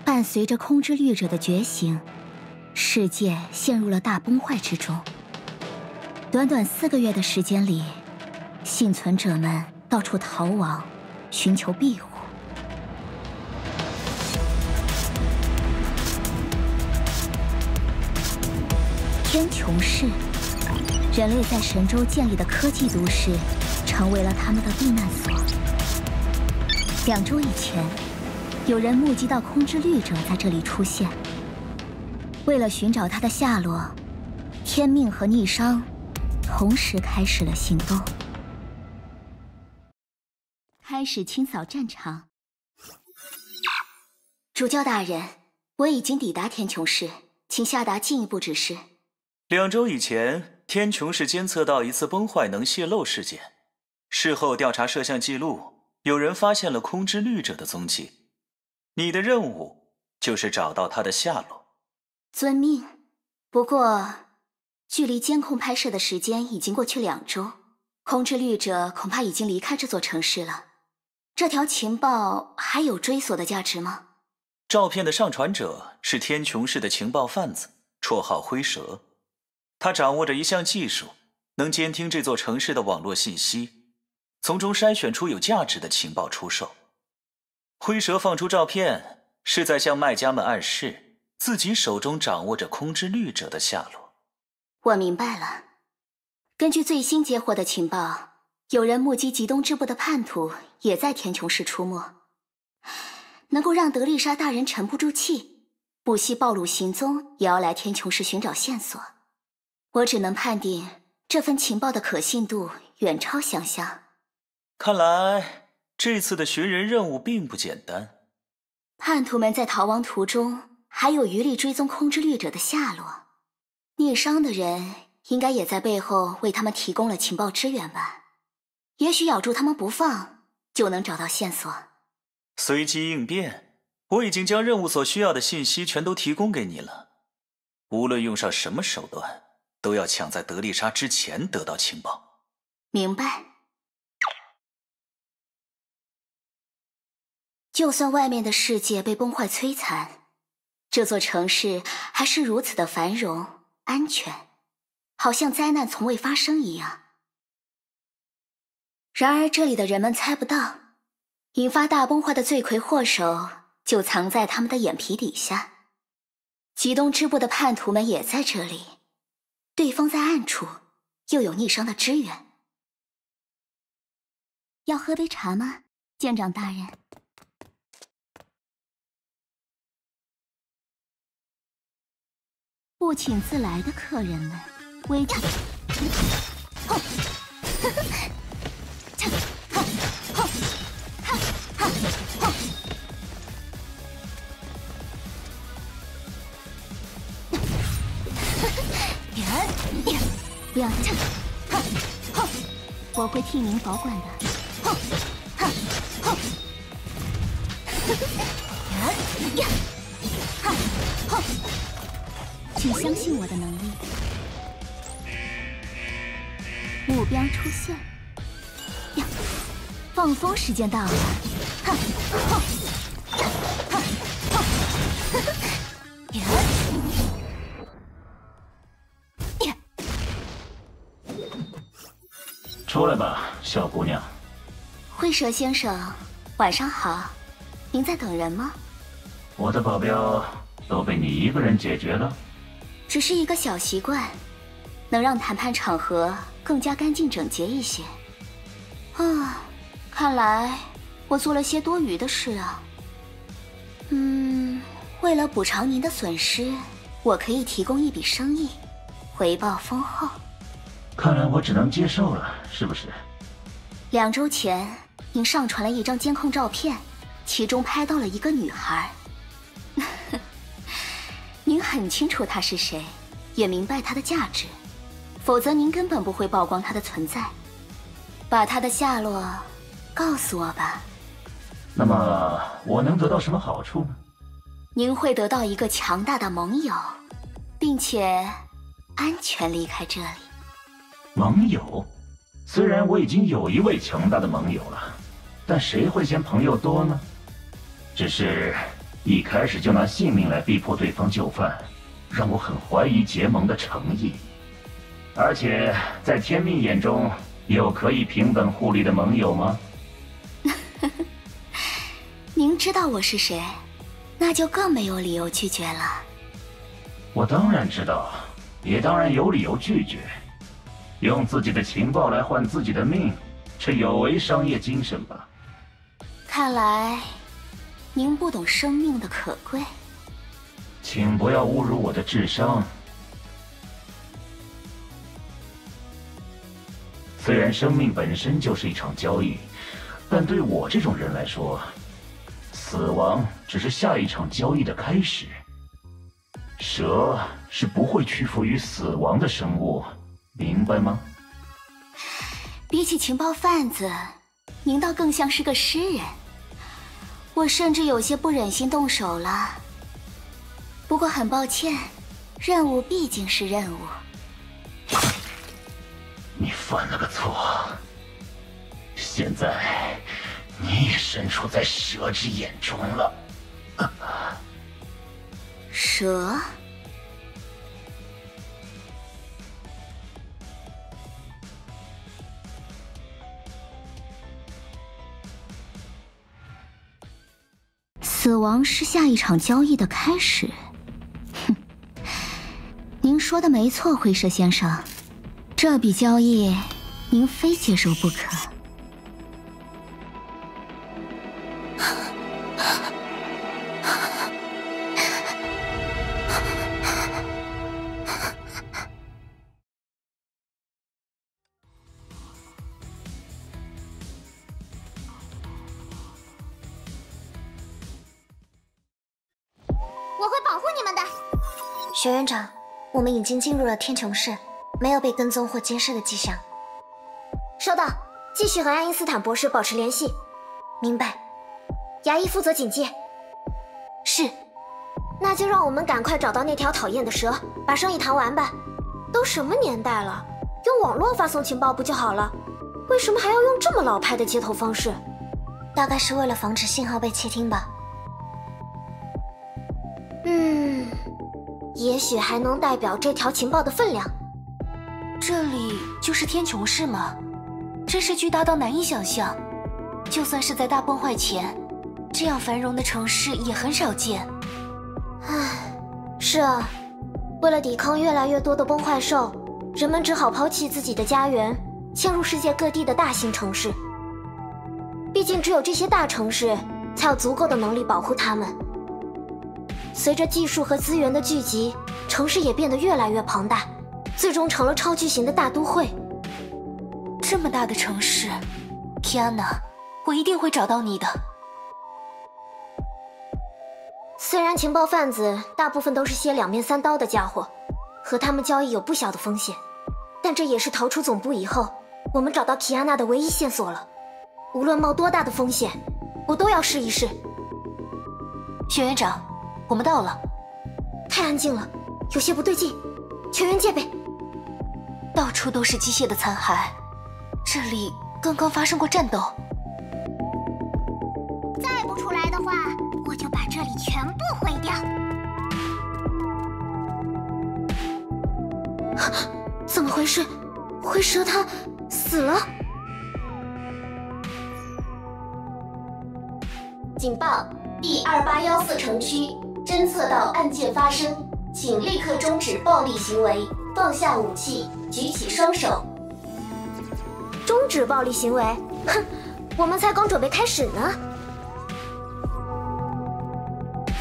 伴随着空之律者的觉醒，世界陷入了大崩坏之中。短短4个月的时间里，幸存者们到处逃亡，寻求庇护。天穹市，人类在神州建立的科技都市，成为了他们的避难所。2周以前，有人目击到空之律者在这里出现。为了寻找他的下落，天命和逆商同时开始了行动，开始清扫战场。主教大人，我已经抵达天穹市，请下达进一步指示。2周以前，天穹市监测到一次崩坏能泄漏事件，事后调查摄像记录，有人发现了空之律者的踪迹。你的任务就是找到他的下落。遵命。不过，距离监控拍摄的时间已经过去2周，空之律者恐怕已经离开这座城市了。这条情报还有追索的价值吗？照片的上传者是天穹市的情报贩子，绰号灰蛇。他掌握着一项技术，能监听这座城市的网络信息，从中筛选出有价值的情报出售。灰蛇放出照片，是在向卖家们暗示自己手中掌握着空之律者的下落。我明白了。根据最新接获的情报，有人目击极东支部的叛徒也在天穹市出没。能够让德丽莎大人沉不住气，不惜暴露行踪，也要来天穹市寻找线索。我只能判定这份情报的可信度远超想象。看来这次的寻人任务并不简单。叛徒们在逃亡途中还有余力追踪空之律者的下落，逆商的人应该也在背后为他们提供了情报支援吧。也许咬住他们不放，就能找到线索。随机应变，我已经将任务所需要的信息全都提供给你了。无论用上什么手段，都要抢在德丽莎之前得到情报。明白。就算外面的世界被崩坏摧残，这座城市还是如此的繁荣安全，好像灾难从未发生一样。然而这里的人们猜不到，引发大崩坏的罪魁祸首就藏在他们的眼皮底下。极东支部的叛徒们也在这里，对方在暗处，又有逆商的支援。要喝杯茶吗，舰长大人？不请自来的客人们，危急！不要抢！我会替您保管的。请相信我的能力。目标出现。呀，放风时间到了。出来吧，小姑娘。灰蛇先生，晚上好。您在等人吗？我的保镖都被你一个人解决了？只是一个小习惯，能让谈判场合更加干净整洁一些。啊，看来我做了些多余的事啊。为了补偿您的损失，我可以提供一笔生意，回报丰厚。看来我只能接受了，是不是？2周前，您上传了一张监控照片，其中拍到了一个女孩。您很清楚她是谁，也明白她的价值，否则您根本不会曝光她的存在。把她的下落告诉我吧。那么我能得到什么好处呢？您会得到一个强大的盟友，并且安全离开这里。盟友？虽然我已经有一位强大的盟友了，但谁会嫌朋友多呢？只是一开始就拿性命来逼迫对方就范，让我很怀疑结盟的诚意。而且在天命眼中，有可以平等互利的盟友吗？您知道我是谁，那就更没有理由拒绝了。我当然知道，也当然有理由拒绝。用自己的情报来换自己的命，这有违商业精神吧？看来您不懂生命的可贵。请不要侮辱我的智商。虽然生命本身就是一场交易，但对我这种人来说，死亡只是下一场交易的开始。蛇是不会屈服于死亡的生物，明白吗？比起情报贩子，您倒更像是个诗人。我甚至有些不忍心动手了。不过很抱歉，任务毕竟是任务。你犯了个错，现在你也身处在蛇之眼中了。蛇？死亡是下一场交易的开始。哼，您说的没错，灰蛇先生，这笔交易您非接受不可。我会保护你们的，学院长。我们已经进入了天穹市，没有被跟踪或监视的迹象。收到，继续和爱因斯坦博士保持联系。明白。牙医负责警戒。是。那就让我们赶快找到那条讨厌的蛇，把生意谈完吧。都什么年代了，用网络发送情报不就好了？为什么还要用这么老派的接头方式？大概是为了防止信号被窃听吧。也许还能代表这条情报的分量。这里就是天穹市吗？真是巨大到难以想象。就算是在大崩坏前，这样繁荣的城市也很少见。唉，是啊，为了抵抗越来越多的崩坏兽，人们只好抛弃自己的家园，迁入世界各地的大型城市。毕竟只有这些大城市才有足够的能力保护他们。随着技术和资源的聚集，城市也变得越来越庞大，最终成了超巨型的大都会。这么大的城市，提安娜，我一定会找到你的。虽然情报贩子大部分都是些两面三刀的家伙，和他们交易有不小的风险，但这也是逃出总部以后我们找到提安娜的唯一线索了。无论冒多大的风险，我都要试一试。学院长，我们到了。太安静了，有些不对劲，全员戒备。到处都是机械的残骸，这里刚刚发生过战斗。再不出来的话，我就把这里全部毁掉。怎么回事？灰蛇他死了？警报！第2814城区侦测到案件发生，请立刻终止暴力行为，放下武器，举起双手。终止暴力行为？哼，我们才刚准备开始呢。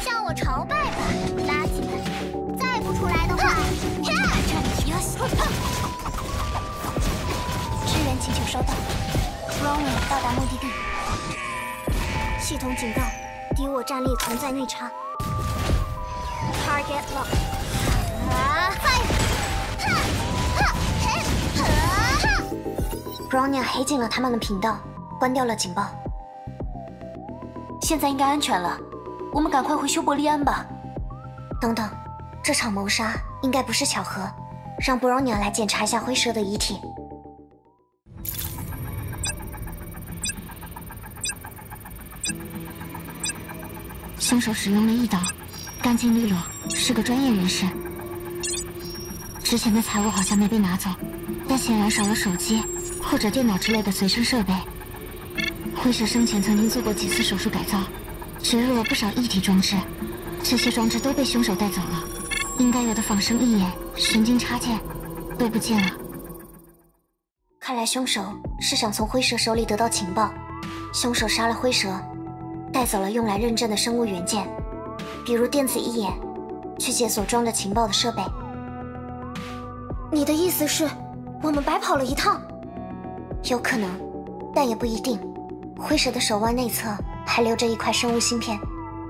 向我朝拜吧，垃圾们！再不出来的话，这里要死！支援请求收到 ，Brownie 到达目的地。系统警告，敌我战力存在逆差。Target lock。Brownie 黑进了他们的频道，关掉了警报。现在应该安全了，我们赶快回修伯利安吧。等等，这场谋杀应该不是巧合，让 Brownie 来检查一下灰蛇的遗体。凶手使用了一刀，干净利落，是个专业人士。之前的财物好像没被拿走，但显然少了手机或者电脑之类的随身设备。灰蛇生前曾经做过几次手术改造，植入了不少异体装置，这些装置都被凶手带走了，应该有的仿生义眼、神经插件都不见了。看来凶手是想从灰蛇手里得到情报。凶手杀了灰蛇，带走了用来认证的生物元件，比如电子义眼，去解锁装着情报的设备。你的意思是，我们白跑了一趟？有可能，但也不一定。灰蛇的手腕内侧还留着一块生物芯片，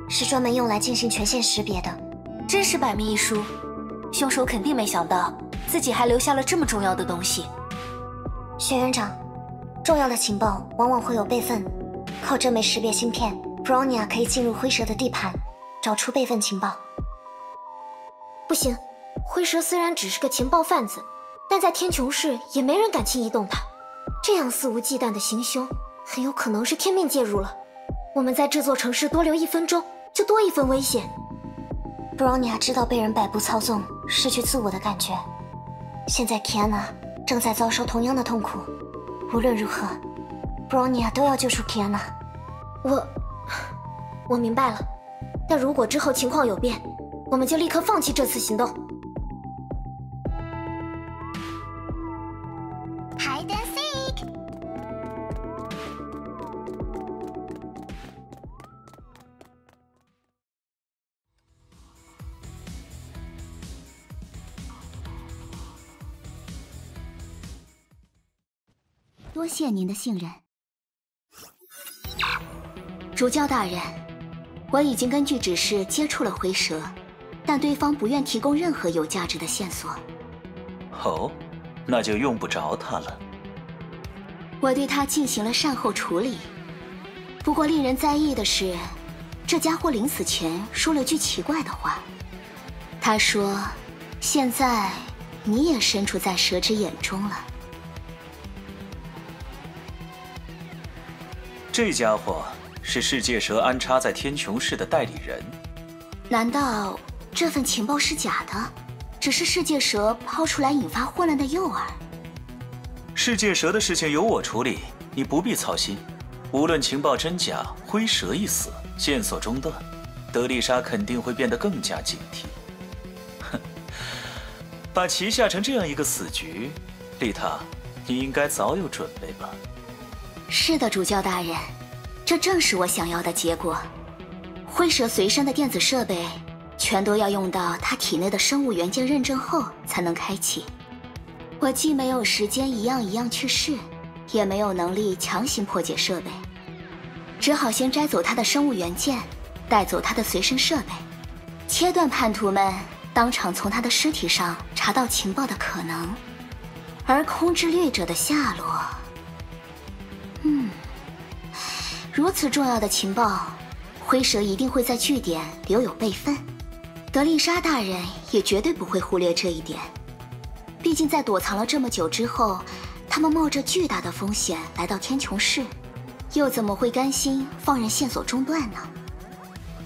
是专门用来进行权限识别的。真是百密一疏，凶手肯定没想到自己还留下了这么重要的东西。学院长，重要的情报往往会有备份，靠这枚识别芯片 ，Bronya 可以进入灰蛇的地盘，找出备份情报。不行，灰蛇虽然只是个情报贩子，但在天穹市也没人敢轻易动他。这样肆无忌惮的行凶，很有可能是天命介入了。我们在这座城市多留1分钟，就多一分危险。Bronya 知道被人摆布操纵，失去自我的感觉。现在 Kiana 正在遭受同样的痛苦。无论如何 ，Bronya 都要救出 Kiana。我明白了，但如果之后情况有变，我们就立刻放弃这次行动。Hide and seek。多谢您的信任，主教大人。我已经根据指示接触了灰蛇，但对方不愿提供任何有价值的线索。哦，那就用不着他了。我对他进行了善后处理，不过令人在意的是，这家伙临死前说了句奇怪的话。他说：“现在你也身处在蛇之眼中了。”这家伙是世界蛇安插在天穹市的代理人。难道这份情报是假的？只是世界蛇抛出来引发混乱的诱饵？世界蛇的事情由我处理，你不必操心。无论情报真假，灰蛇一死，线索中断，德丽莎肯定会变得更加警惕。哼，把棋下成这样一个死局，丽塔，你应该早有准备吧？是的，主教大人，这正是我想要的结果。灰蛇随身的电子设备全都要用到它体内的生物元件认证后才能开启。我既没有时间一样一样去试，也没有能力强行破解设备，只好先摘走它的生物元件，带走它的随身设备，切断叛徒们当场从他的尸体上查到情报的可能。而空之掠者的下落，如此重要的情报，灰蛇一定会在据点留有备份。德丽莎大人也绝对不会忽略这一点。毕竟在躲藏了这么久之后，他们冒着巨大的风险来到天穹市，又怎么会甘心放任线索中断呢？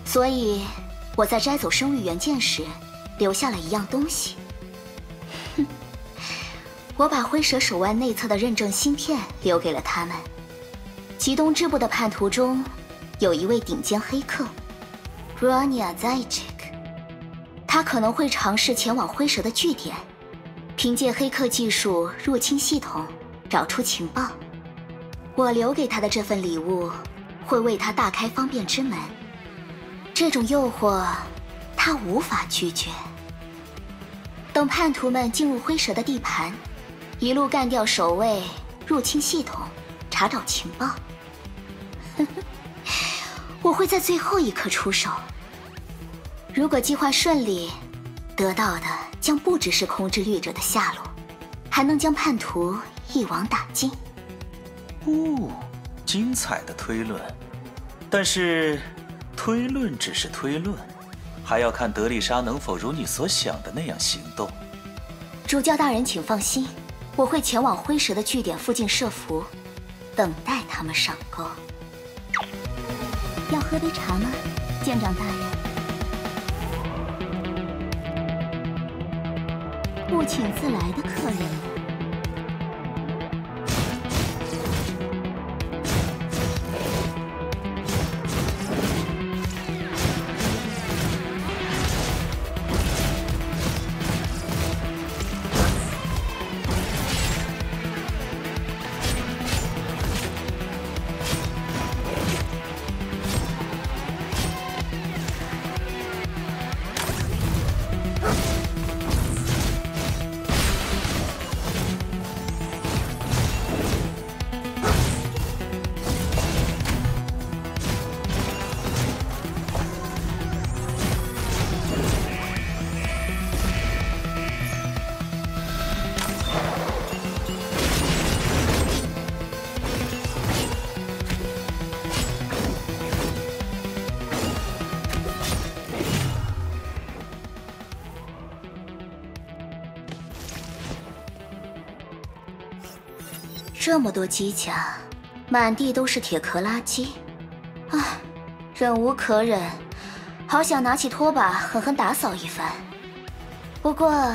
所以我在摘走生物元件时，留下了一样东西。哼，我把灰蛇手腕内侧的认证芯片留给了他们。极东支部的叛徒中，有一位顶尖黑客 Bronya Zajic， 他可能会尝试前往灰蛇的据点，凭借黑客技术入侵系统，找出情报。我留给他的这份礼物，会为他大开方便之门。这种诱惑，他无法拒绝。等叛徒们进入灰蛇的地盘，一路干掉守卫，入侵系统，查找情报。我会在最后一刻出手。如果计划顺利，得到的将不只是空之掠者的下落，还能将叛徒一网打尽。精彩的推论。但是，推论只是推论，还要看德丽莎能否如你所想的那样行动。主教大人，请放心，我会前往灰蛇的据点附近设伏，等待他们上钩。要喝杯茶吗？舰长大人，不请自来的客人。 这么多机甲，满地都是铁壳垃圾，唉，忍无可忍，好想拿起拖把狠狠打扫一番。不过，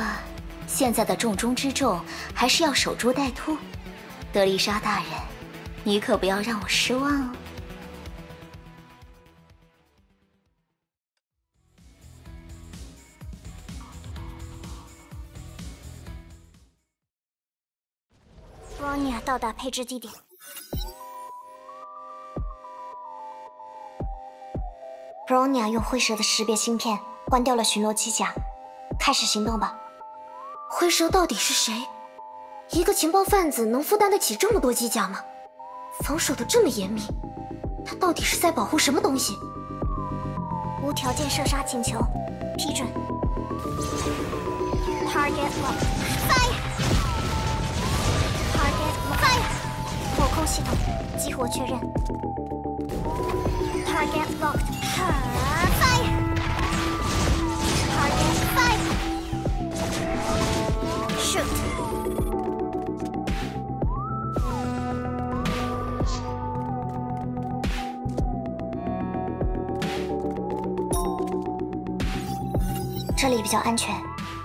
现在的重中之重还是要守株待兔。德丽莎大人，你可不要让我失望哦。 布朗尼亚到达配置地点。布朗尼亚用灰蛇的识别芯片关掉了巡逻机甲，开始行动吧。灰蛇到底是谁？一个情报贩子能负担得起这么多机甲吗？防守的这么严密，他到底是在保护什么东西？无条件射杀请求，批准。Target locked. Fire. Fire！ 火控系统激活确认。Target locked. Fire! Target fire! Shoot! 这里比较安全，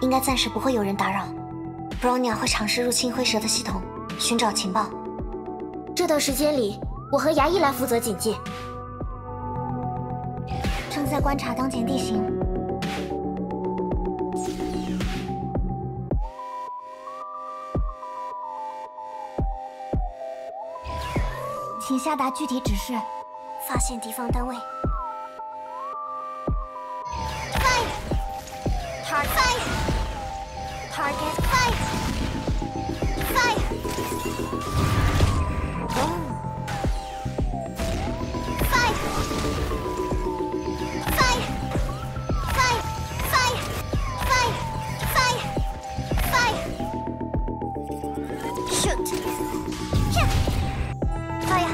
应该暂时不会有人打扰。布朗尼亚会尝试入侵灰蛇的系统。 寻找情报。这段时间里，我和牙医来负责警戒，正在观察当前地形。请下达具体指示。发现敌方单位。Fire! Target fire! Target fire! Fire! Fire! Fire! Fire! Fire! Fire! Fire! Fire! Shoot! Fire!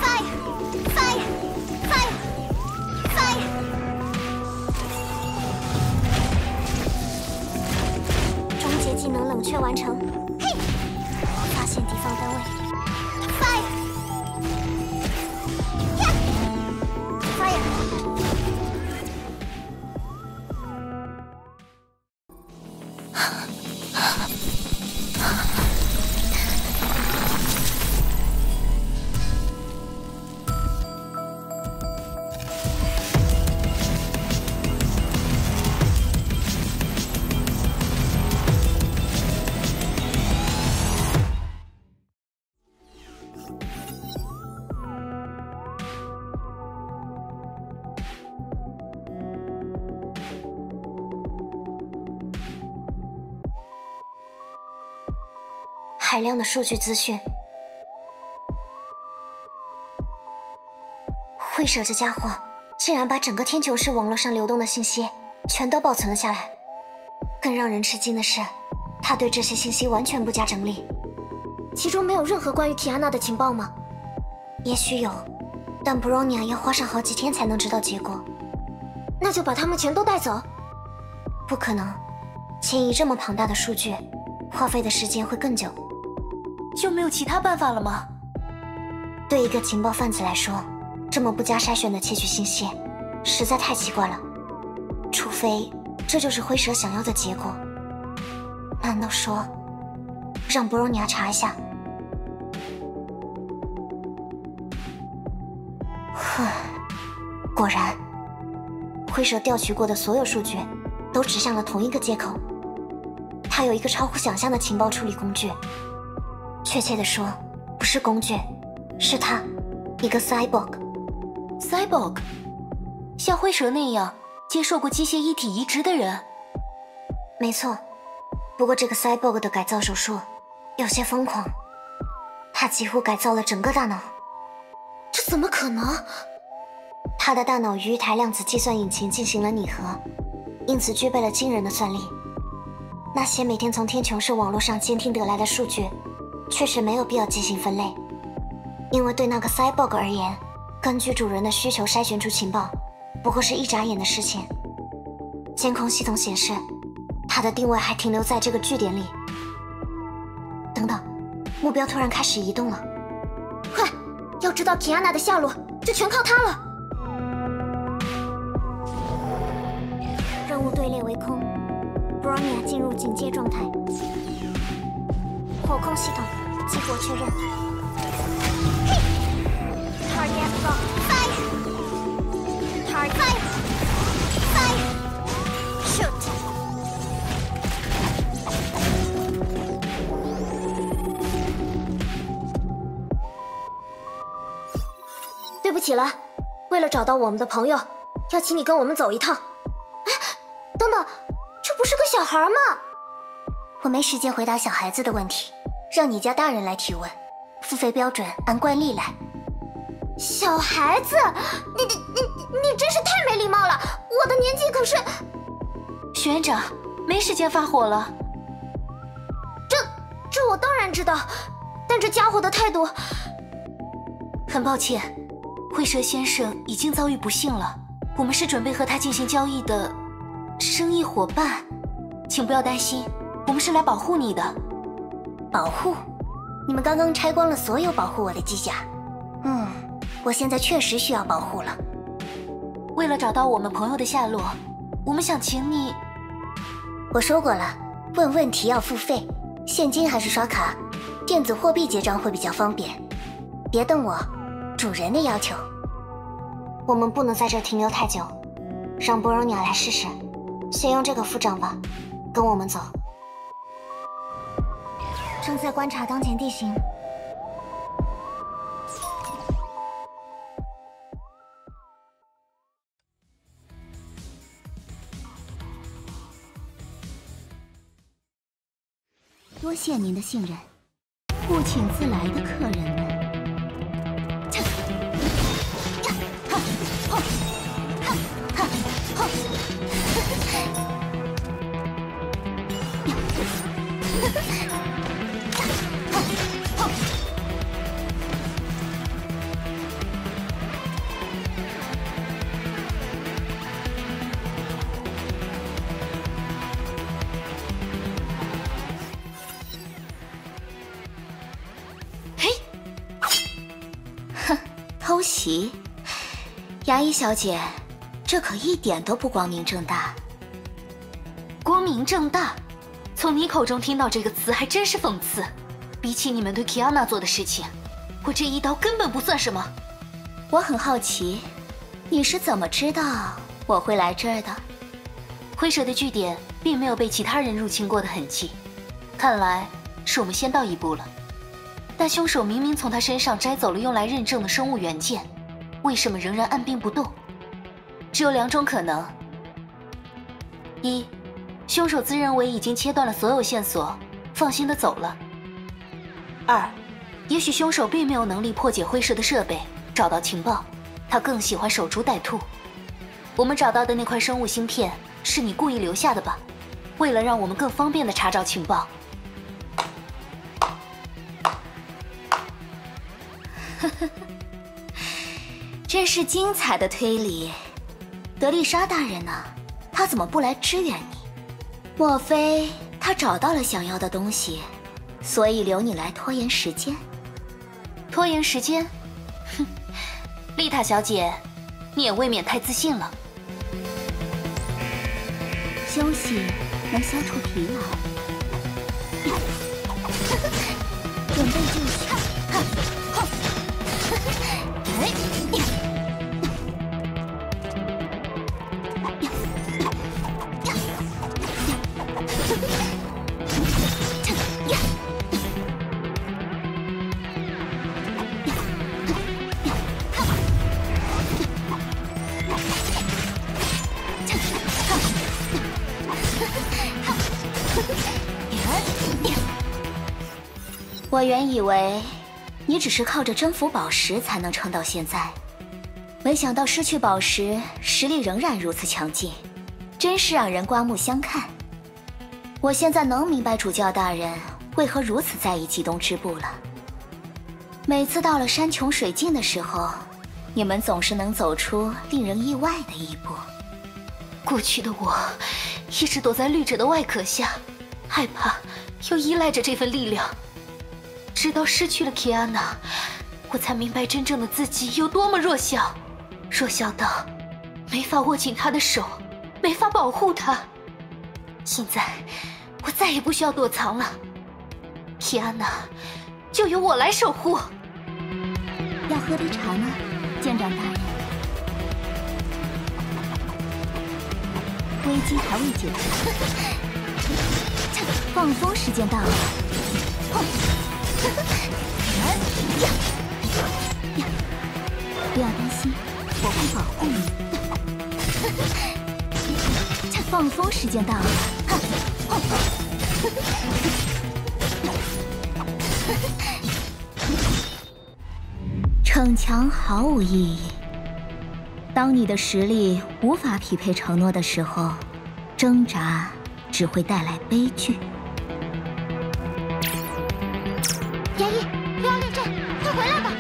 Fire! Fire! Fire! Fire! 终结技能冷却完成。嘿！发现敌方单位。Fire！ Fire！ 海量的数据资讯，会舍这家伙竟然把整个天穹市网络上流动的信息全都保存了下来。更让人吃惊的是，他对这些信息完全不加整理。其中没有任何关于提安娜的情报吗？也许有，但布罗尼亚要花上好几天才能知道结果。那就把他们全都带走？不可能，迁移这么庞大的数据，花费的时间会更久。就没有其他办法了吗？对一个情报贩子来说，这么不加筛选的窃取信息，实在太奇怪了。除非这就是灰蛇想要的结果。难道说，让博荣尼亚查一下？果然，灰蛇调取过的所有数据都指向了同一个接口。它有一个超乎想象的情报处理工具，确切的说，不是工具，是它，一个 cyborg。cyborg， 像灰蛇那样接受过机械一体移植的人。没错，不过这个 cyborg 的改造手术有些疯狂，它几乎改造了整个大脑。这怎么可能？他的大脑与一台量子计算引擎进行了拟合，因此具备了惊人的算力。那些每天从天穹市网络上监听得来的数据，确实没有必要进行分类，因为对那个 cyborg 而言，根据主人的需求筛选出情报，不过是一眨眼的事情。监控系统显示，他的定位还停留在这个据点里。等等，目标突然开始移动了。快，要知道提安娜的下落，就全靠他了。任务队列为空，布朗尼亚进入警戒状态。火控系统激活确认。Target lock. Fire. Target. Fire. Shoot. 对不起了，为了找到我们的朋友，要请你跟我们走一趟。哎，等等，这不是个小孩吗？我没时间回答小孩子的问题，让你家大人来提问，付费标准按惯例来。小孩子，你真是太没礼貌了！我的年纪可是……学院长，没时间发火了。这我当然知道，但这家伙的态度……很抱歉，灰蛇先生已经遭遇不幸了。我们是准备和他进行交易的生意伙伴，请不要担心，我们是来保护你的。保护？你们刚刚拆光了所有保护我的机甲。我现在确实需要保护了。为了找到我们朋友的下落，我们想请你……我说过了，问问题要付费，现金还是刷卡？电子货币结账会比较方便。别瞪我，主人的要求。我们不能在这停留太久，让博荣鸟来试试。先用这个付账吧，跟我们走。正在观察当前地形。多谢您的信任，勿请自来的客人们。偷袭，牙医小姐，这可一点都不光明正大。光明正大，从你口中听到这个词还真是讽刺。比起你们对 Kiana 做的事情，我这一刀根本不算什么。我很好奇，你是怎么知道我会来这儿的？灰蛇的据点并没有被其他人入侵过的痕迹，看来是我们先到一步了。但凶手明明从他身上摘走了用来认证的生物元件，为什么仍然按兵不动？只有两种可能：一，凶手自认为已经切断了所有线索，放心的走了；二，也许凶手并没有能力破解灰蛇的设备，找到情报，他更喜欢守株待兔。我们找到的那块生物芯片是你故意留下的吧？为了让我们更方便的查找情报。真是精彩的推理。德丽莎大人呢？他怎么不来支援你？莫非他找到了想要的东西，所以留你来拖延时间？拖延时间？哼，丽塔小姐，你也未免太自信了。休息能消除疲劳，准备就绪。我原以为你只是靠着征服宝石才能撑到现在，没想到失去宝石，实力仍然如此强劲，真是让人刮目相看。我现在能明白主教大人为何如此在意极东支部了。每次到了山穷水尽的时候，你们总是能走出令人意外的一步。过去的我一直躲在绿者的外壳下，害怕又依赖着这份力量。直到失去了 Kiana， 我才明白真正的自己有多么弱小，弱小到没法握紧她的手，没法保护她。现在我再也不需要躲藏了 ，Kiana 就由我来守护。要喝杯茶吗，舰长大人？危机还未解除，放风时间到了。不要担心，我会保护你。放风时间到了。逞强毫无意义。当你的实力无法匹配承诺的时候，挣扎只会带来悲剧。严毅，不要恋战，快回来吧！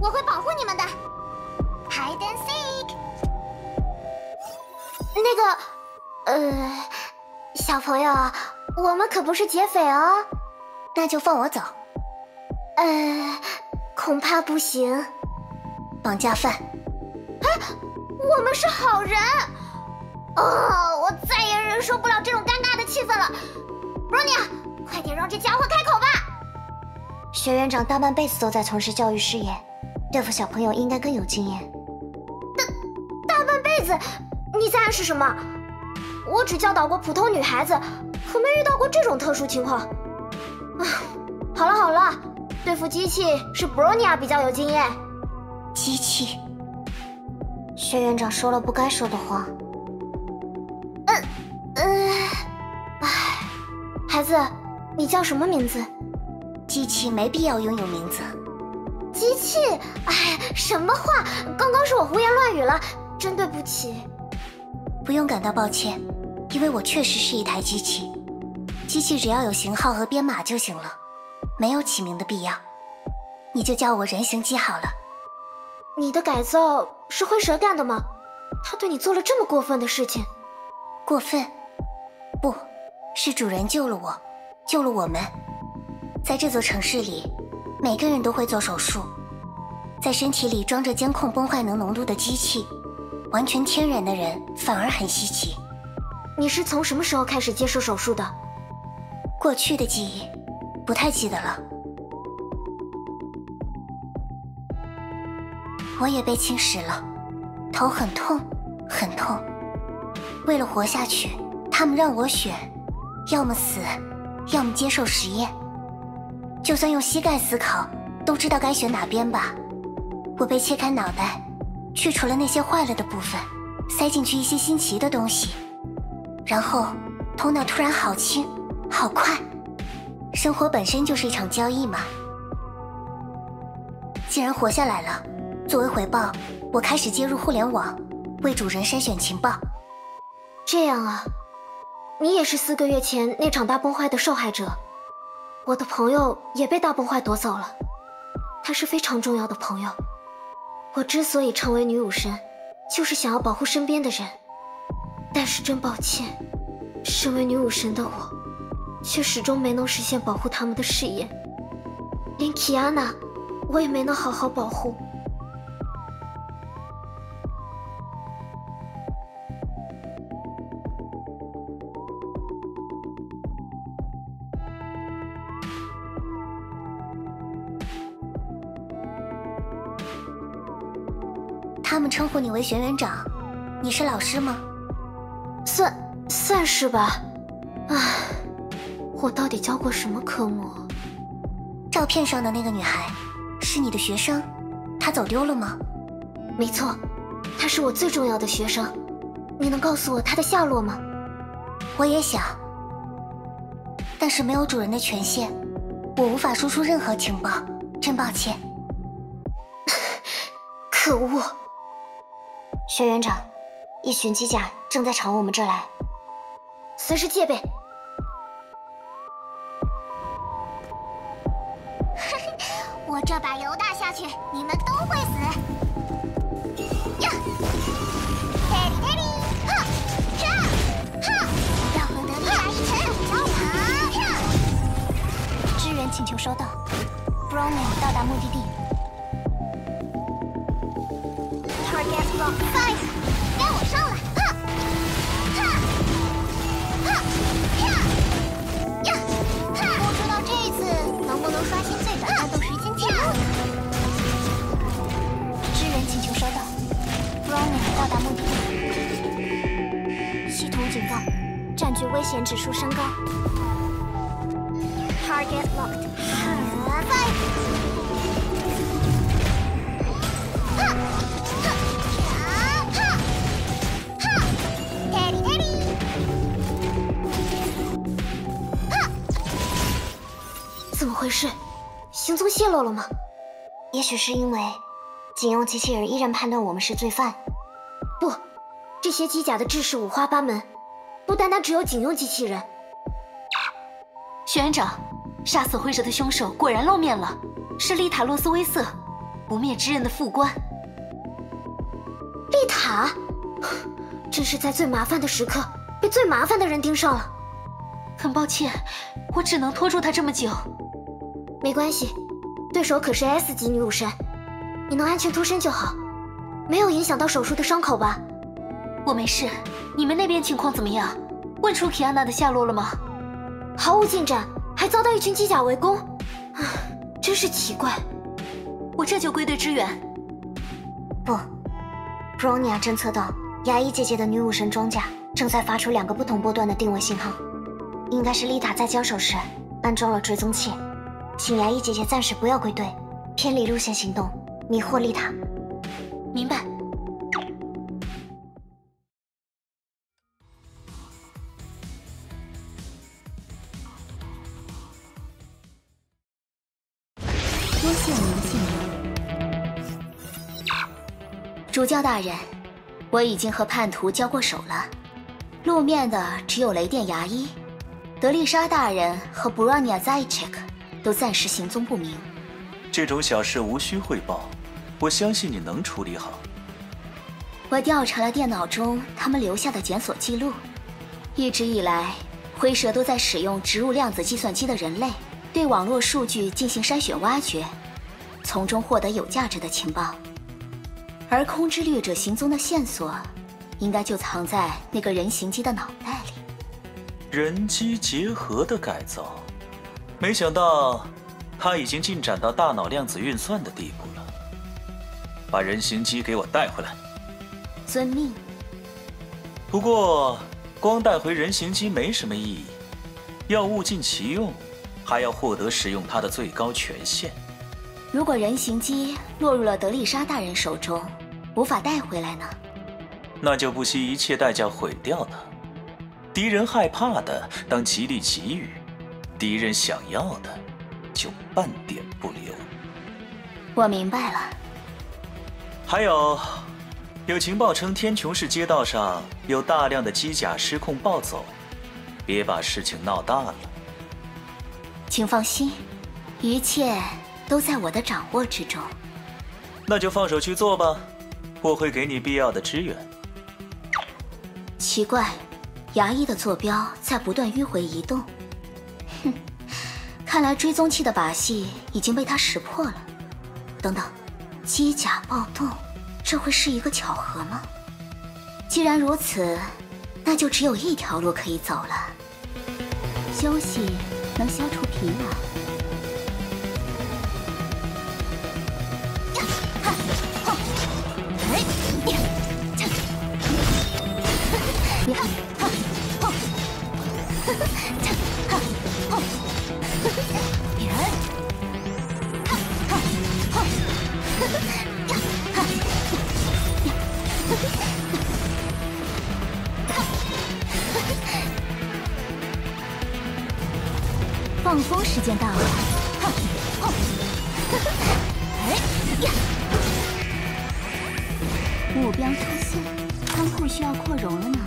我会保护你们的。Hide and seek。那个，小朋友，我们可不是劫匪哦。那就放我走。恐怕不行。绑架犯。我们是好人。我再也忍受不了这种尴尬的气氛了。Bronya，快点让这家伙开口吧。学院长大半辈子都在从事教育事业，对付小朋友应该更有经验。大半辈子？你在暗示什么？我只教导过普通女孩子，可没遇到过这种特殊情况。好了好了，对付机器是 Bronya 比较有经验。机器？学院长说了不该说的话。孩子，你叫什么名字？机器没必要拥有名字。机器？什么话？刚刚是我胡言乱语了，真对不起。不用感到抱歉，因为我确实是一台机器。机器只要有型号和编码就行了，没有起名的必要。你就叫我人形机好了。你的改造是灰蛇干的吗？他对你做了这么过分的事情？过分？不，是主人救了我，救了我们。在这座城市里，每个人都会做手术，在身体里装着监控崩坏能浓度的机器，完全天然的人反而很稀奇。你是从什么时候开始接受手术的？过去的记忆，不太记得了。我也被侵蚀了，头很痛，很痛。为了活下去，他们让我选，要么死，要么接受实验。就算用膝盖思考，都知道该选哪边吧。我被切开脑袋，去除了那些坏了的部分，塞进去一些新奇的东西，然后头脑突然好轻，好快。生活本身就是一场交易嘛。既然活下来了，作为回报，我开始接入互联网，为主人筛选情报。这样啊，你也是4个月前那场大崩坏的受害者。我的朋友也被大崩坏夺走了，他是非常重要的朋友。我之所以成为女武神，就是想要保护身边的人。但是真抱歉，身为女武神的我，却始终没能实现保护他们的誓言。连奇安娜，我也没能好好保护。他们称呼你为学园长，你是老师吗？算是吧。唉，我到底教过什么科目？照片上的那个女孩是你的学生，她走丢了吗？没错，她是我最重要的学生。你能告诉我她的下落吗？我也想，但是没有主人的权限，我无法输出任何情报，真抱歉。可恶！学园长，一群机甲正在朝我们这儿来，随时戒备。我这把油大下去，你们都会死。呀，Teddy， 哈，这，哈，要和德利拉一起交谈。支援请求收到 ，Brownie 到达目的地。Target lock fire， 该我上了。哈，哈，哈，呀，呀，哈！不知道这次能不能刷新最短战斗时间记录呢？支援请求收到 ，Brownie 到达目的地。系统警告，占据危险指数升高。Target locked fire。怎么回事？行踪泄露了吗？也许是因为警用机器人依然判断我们是罪犯。不，这些机甲的制式五花八门，不单单只有警用机器人。学园长，杀死灰蛇的凶手果然露面了，是丽塔·洛斯威瑟，不灭之刃的副官。丽塔，真是在最麻烦的时刻被最麻烦的人盯上了。很抱歉，我只能拖住他这么久。没关系，对手可是 S 级女武神，你能安全脱身就好，没有影响到手术的伤口吧？我没事，你们那边情况怎么样？问出奇安娜的下落了吗？毫无进展，还遭到一群机甲围攻，真是奇怪。我这就归队支援。不 ，Bronya 侦测到牙医姐姐的女武神装甲正在发出2个不同波段的定位信号，应该是丽塔在交手时安装了追踪器。请牙医姐姐暂时不要归队，偏离路线行动，迷惑丽塔。明白。多谢您信任。主教大人，我已经和叛徒交过手了，露面的只有雷电牙医，德丽莎大人和布拉尼亚·扎伊切克都暂时行踪不明。这种小事无需汇报，我相信你能处理好。我调查了电脑中他们留下的检索记录，一直以来，灰蛇都在使用植入量子计算机的人类对网络数据进行筛选挖掘，从中获得有价值的情报。而空之掠者行踪的线索，应该就藏在那个人形机的脑袋里。人机结合的改造，没想到他已经进展到大脑量子运算的地步了。把人形机给我带回来。遵命。不过，光带回人形机没什么意义，要物尽其用，还要获得使用它的最高权限。如果人形机落入了德丽莎大人手中，无法带回来呢？那就不惜一切代价毁掉它。敌人害怕的当极力给予，敌人想要的就半点不留。我明白了。还有有情报称天穹市街道上有大量的机甲失控暴走，别把事情闹大了。请放心，一切都在我的掌握之中。那就放手去做吧，我会给你必要的支援。奇怪，衙役的坐标在不断迂回移动。哼，看来追踪器的把戏已经被他识破了。等等，机甲暴动，这会是一个巧合吗？既然如此，那就只有一条路可以走了。休息能消除疲劳。放风时间到了。目标出现，仓库需要扩容了呢。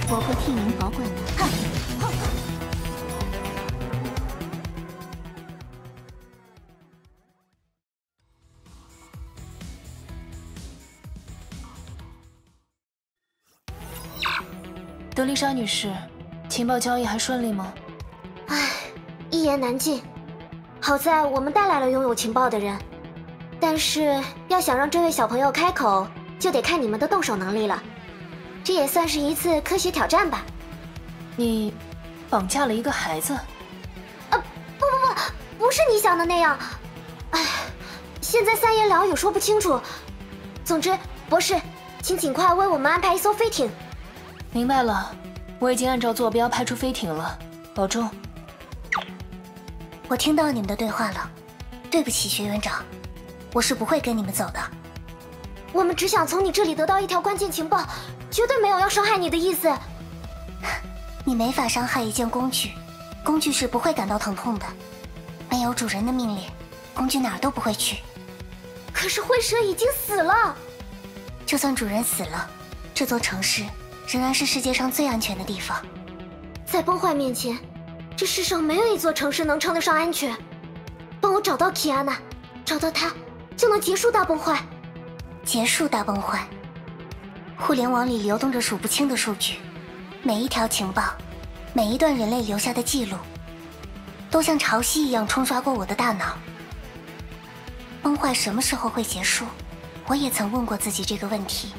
我会替您保管的。德丽莎女士，情报交易还顺利吗？唉，一言难尽。好在我们带来了拥有情报的人，但是要想让这位小朋友开口，就得看你们的动手能力了。这也算是一次科学挑战吧。你绑架了一个孩子？不是你想的那样。唉，现在三言两语说不清楚。总之，博士，请尽快为我们安排一艘飞艇。明白了，我已经按照坐标派出飞艇了，保重。我听到你们的对话了，对不起，学院长，我是不会跟你们走的。我们只想从你这里得到一条关键情报，绝对没有要伤害你的意思。你没法伤害一件工具，工具是不会感到疼痛的。没有主人的命令，工具哪儿都不会去。可是灰蛇已经死了。就算主人死了，这座城市仍然是世界上最安全的地方。在崩坏面前，这世上没有一座城市能称得上安全。帮我找到基安娜，找到她，就能结束大崩坏。结束大崩坏。互联网里流动着数不清的数据，每一条情报，每一段人类留下的记录，都像潮汐一样冲刷过我的大脑。崩坏什么时候会结束？我也曾问过自己这个问题。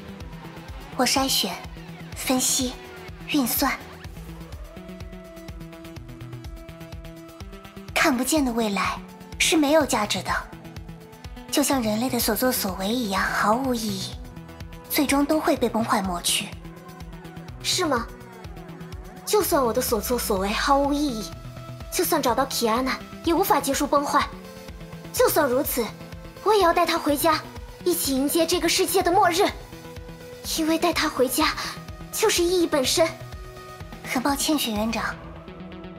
我筛选、分析、运算，看不见的未来是没有价值的，就像人类的所作所为一样毫无意义，最终都会被崩坏抹去。是吗？就算我的所作所为毫无意义，就算找到基安娜也无法结束崩坏，就算如此，我也要带她回家，一起迎接这个世界的末日，因为带她回家就是意义本身。很抱歉，学院长，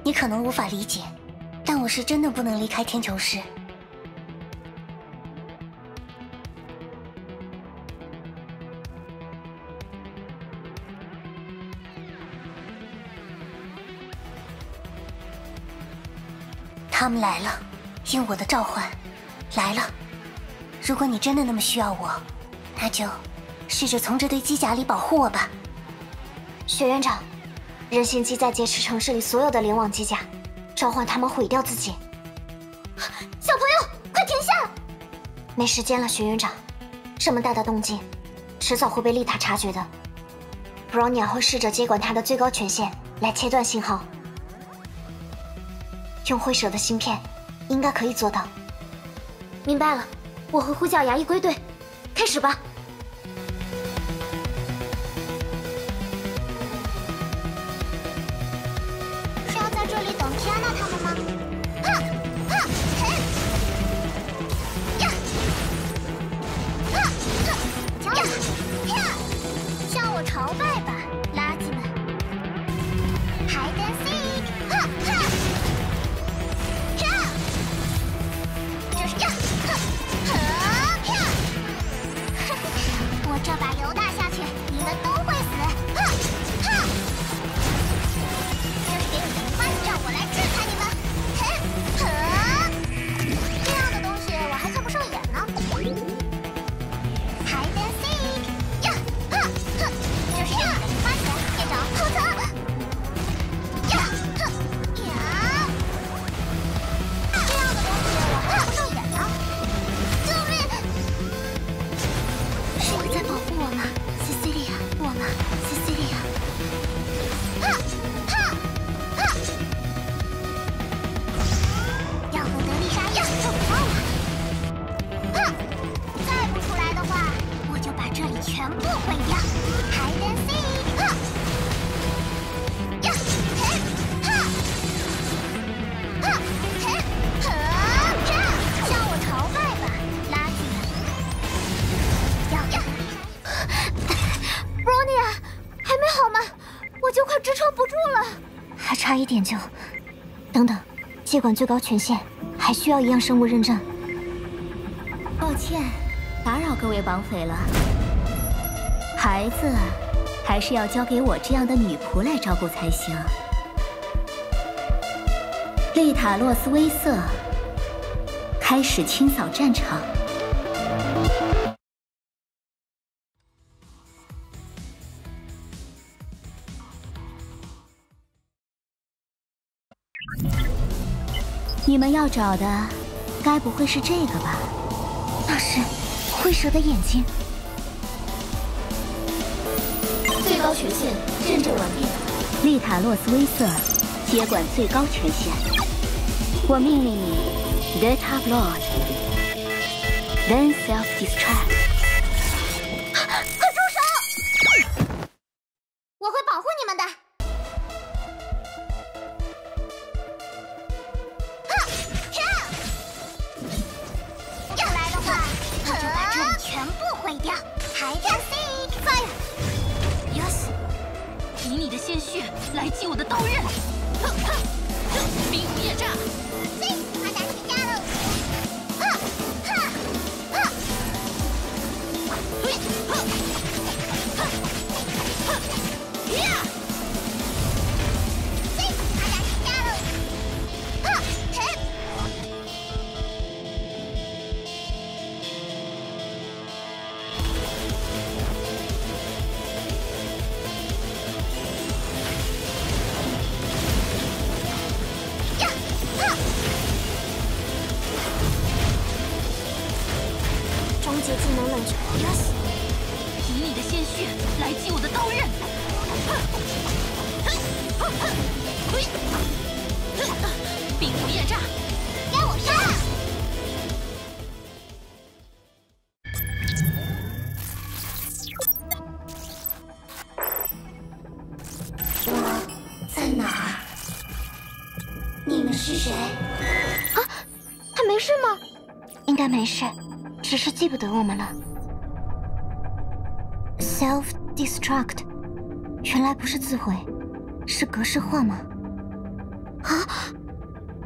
你可能无法理解，但我是真的不能离开天穹市。他们来了，应我的召唤，来了。如果你真的那么需要我，那就试着从这堆机甲里保护我吧。学院长，人形机在劫持城市里所有的联网机甲，召唤他们毁掉自己。小朋友，快停下！没时间了，学院长，这么大的动静，迟早会被丽塔察觉的。布朗尼亚会试着接管他的最高权限，来切断信号。用灰蛇的芯片，应该可以做到。明白了，我会呼叫衙役归队，开始吧。是要在这里等天娜他们吗？向我朝拜吧，垃圾们！Hide and seek，这是就快支撑不住了，还差一点就……等等，接管最高权限还需要一样生物认证。抱歉，打扰各位绑匪了。孩子，还是要交给我这样的女仆来照顾才行。丽塔洛斯威瑟，开始清扫战场。你们要找的，该不会是这个吧？那是灰蛇的眼睛。最高权限认证完毕。丽塔洛斯威瑟接管最高权限。我命令你 Data Blood Then Self-Destruct。 快住手！我会保护你们的。要来的话，我就把这里全部毁掉。还在 Fire！ Yes， 以你的鲜血来祭我的刀刃。冰灭炸。 他打起架喽！终结技能冷却 Yes， 以你的鲜血来祭我的刀刃。冰灭炸。该我上了！我在哪儿？你们是谁？啊，他没事吗？应该没事，只是记不得我们了。Self-destruct， 原来不是自毁，是格式化吗？啊，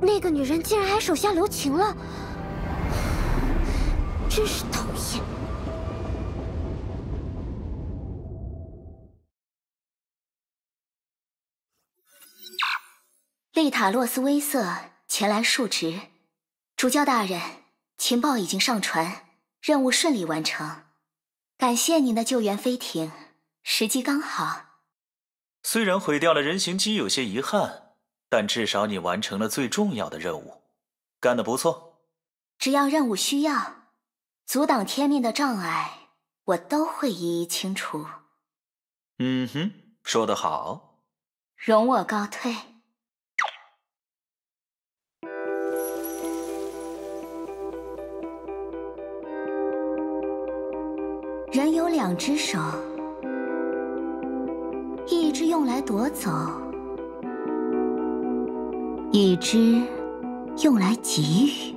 那个女人竟然还手下留情了，真是讨厌。丽塔洛斯威瑟前来述职，主教大人，情报已经上传，任务顺利完成。感谢您的救援飞艇，时机刚好。虽然毁掉了人形机有些遗憾，但至少你完成了最重要的任务，干得不错。只要任务需要，阻挡天命的障碍，我都会一一清除。嗯哼，说得好。容我告退。人有两只手，一只用来夺走，一只用来给予。